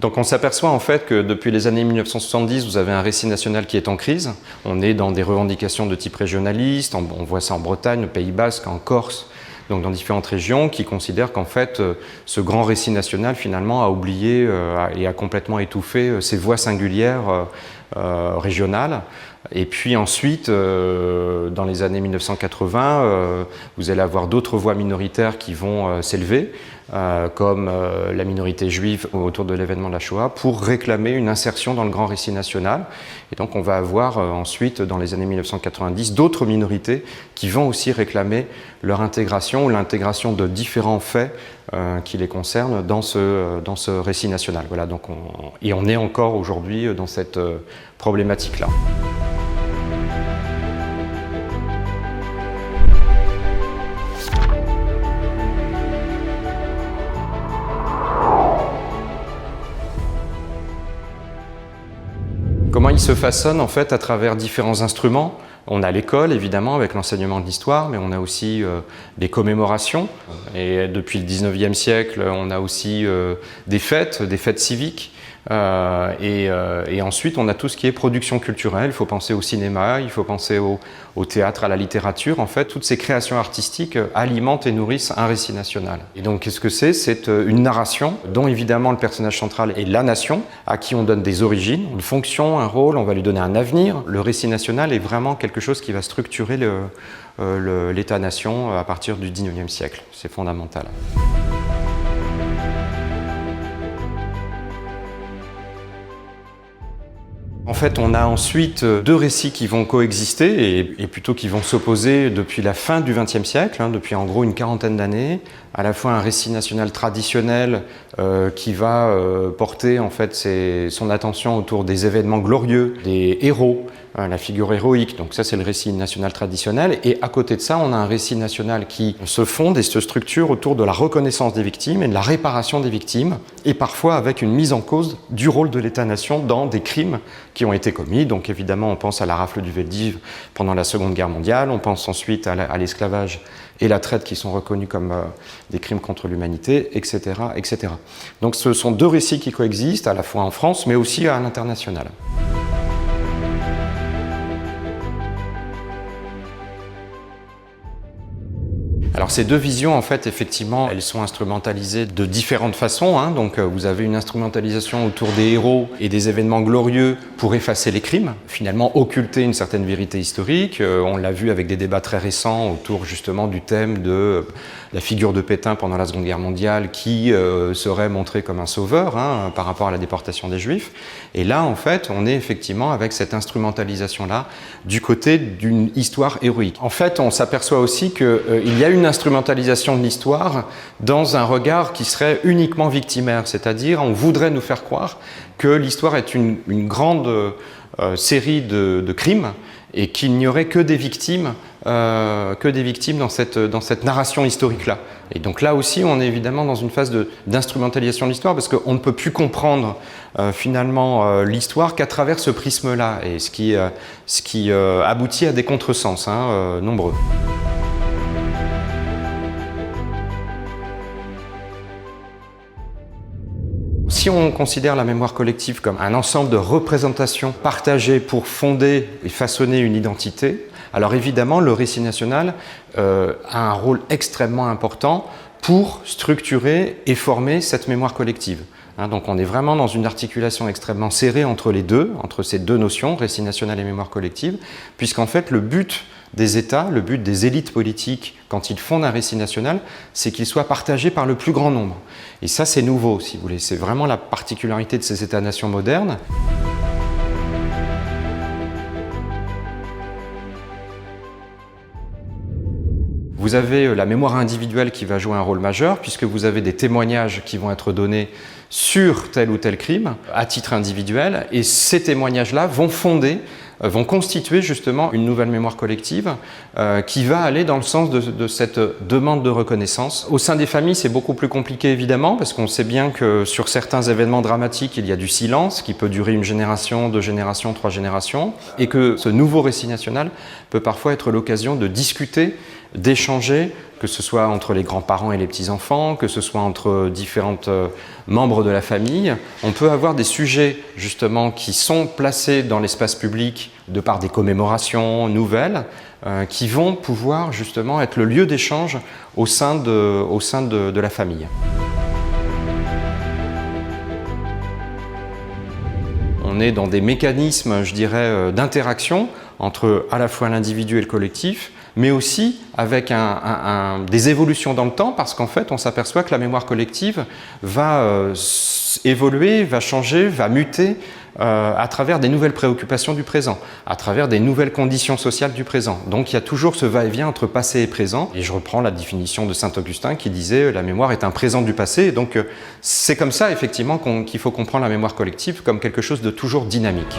Donc on s'aperçoit en fait que depuis les années 1970, vous avez un récit national qui est en crise. On est dans des revendications de type régionaliste, on voit ça en Bretagne, au Pays Basque, en Corse, donc dans différentes régions qui considèrent qu'en fait ce grand récit national finalement a oublié et a complètement étouffé ces voix singulières régionales. Et puis ensuite, dans les années 1980, vous allez avoir d'autres voix minoritaires qui vont s'élever, comme la minorité juive autour de l'événement de la Shoah, pour réclamer une insertion dans le grand récit national. Et donc on va avoir ensuite, dans les années 1990, d'autres minorités qui vont aussi réclamer leur intégration ou l'intégration de différents faits qui les concernent dans ce récit national. Voilà, donc on est encore aujourd'hui dans cette problématique-là. Comment il se façonne en fait à travers différents instruments. On a l'école évidemment avec l'enseignement de l'histoire, mais on a aussi des commémorations. Et depuis le 19e siècle, on a aussi des fêtes civiques. Et ensuite, on a tout ce qui est production culturelle. Il faut penser au cinéma, il faut penser au théâtre, à la littérature. En fait, toutes ces créations artistiques alimentent et nourrissent un récit national. Et donc, qu'est-ce que c'est? C'est une narration dont évidemment le personnage central est la nation, à qui on donne des origines, une fonction, un rôle, on va lui donner un avenir. Le récit national est vraiment quelque chose qui va structurer l'État-nation à partir du 19e siècle. C'est fondamental. En fait, on a ensuite deux récits qui vont coexister et plutôt qui vont s'opposer depuis la fin du XXe siècle, depuis en gros une quarantaine d'années. À la fois un récit national traditionnel qui va porter en fait son attention autour des événements glorieux, des héros, la figure héroïque, donc ça c'est le récit national traditionnel. Et à côté de ça, on a un récit national qui se fonde et se structure autour de la reconnaissance des victimes et de la réparation des victimes, et parfois avec une mise en cause du rôle de l'État-nation dans des crimes qui ont été commis. Donc évidemment, on pense à la rafle du Veldiv pendant la Seconde Guerre mondiale, on pense ensuite à l'esclavage et la traite qui sont reconnus comme des crimes contre l'humanité, etc., etc. Donc ce sont deux récits qui coexistent, à la fois en France, mais aussi à l'international. Alors ces deux visions, en fait, effectivement, elles sont instrumentalisées de différentes façons. Donc vous avez une instrumentalisation autour des héros et des événements glorieux pour effacer les crimes, finalement occulter une certaine vérité historique. On l'a vu avec des débats très récents autour justement du thème de la figure de Pétain pendant la Seconde Guerre mondiale qui serait montré comme un sauveur par rapport à la déportation des Juifs. Et là, en fait, on est effectivement avec cette instrumentalisation-là du côté d'une histoire héroïque. En fait, on s'aperçoit aussi qu'il y a une instrumentalisation de l'histoire dans un regard qui serait uniquement victimaire, c'est-à-dire on voudrait nous faire croire que l'histoire est une grande série de crimes et qu'il n'y aurait que des victimes dans cette narration historique-là. Et donc là aussi, on est évidemment dans une phase d'instrumentalisation de l'histoire parce qu'on ne peut plus comprendre finalement l'histoire qu'à travers ce prisme-là, et ce qui aboutit à des contresens nombreux. Si on considère la mémoire collective comme un ensemble de représentations partagées pour fonder et façonner une identité, alors évidemment le récit national a un rôle extrêmement important pour structurer et former cette mémoire collective. Donc on est vraiment dans une articulation extrêmement serrée entre ces deux notions, récit national et mémoire collective, puisqu'en fait le but des États, le but des élites politiques, quand ils fondent un récit national, c'est qu'il soit partagé par le plus grand nombre. Et ça, c'est nouveau, si vous voulez. C'est vraiment la particularité de ces États-nations modernes. Vous avez la mémoire individuelle qui va jouer un rôle majeur, puisque vous avez des témoignages qui vont être donnés sur tel ou tel crime, à titre individuel, et ces témoignages-là vont constituer justement une nouvelle mémoire collective qui va aller dans le sens de cette demande de reconnaissance. Au sein des familles, c'est beaucoup plus compliqué évidemment, parce qu'on sait bien que sur certains événements dramatiques, il y a du silence qui peut durer une génération, 2 générations, 3 générations, et que ce nouveau récit national peut parfois être l'occasion de discuter d'échanger, que ce soit entre les grands-parents et les petits-enfants, que ce soit entre différents membres de la famille. On peut avoir des sujets justement qui sont placés dans l'espace public de par des commémorations nouvelles qui vont pouvoir justement être le lieu d'échange au sein de la famille. On est dans des mécanismes, je dirais, d'interaction entre à la fois l'individu et le collectif, mais aussi avec des évolutions dans le temps, parce qu'en fait, on s'aperçoit que la mémoire collective va évoluer, va changer, va muter à travers des nouvelles préoccupations du présent, à travers des nouvelles conditions sociales du présent. Donc il y a toujours ce va-et-vient entre passé et présent. Et je reprends la définition de Saint-Augustin qui disait « la mémoire est un présent du passé ». Donc c'est comme ça effectivement qu'il faut comprendre la mémoire collective comme quelque chose de toujours dynamique.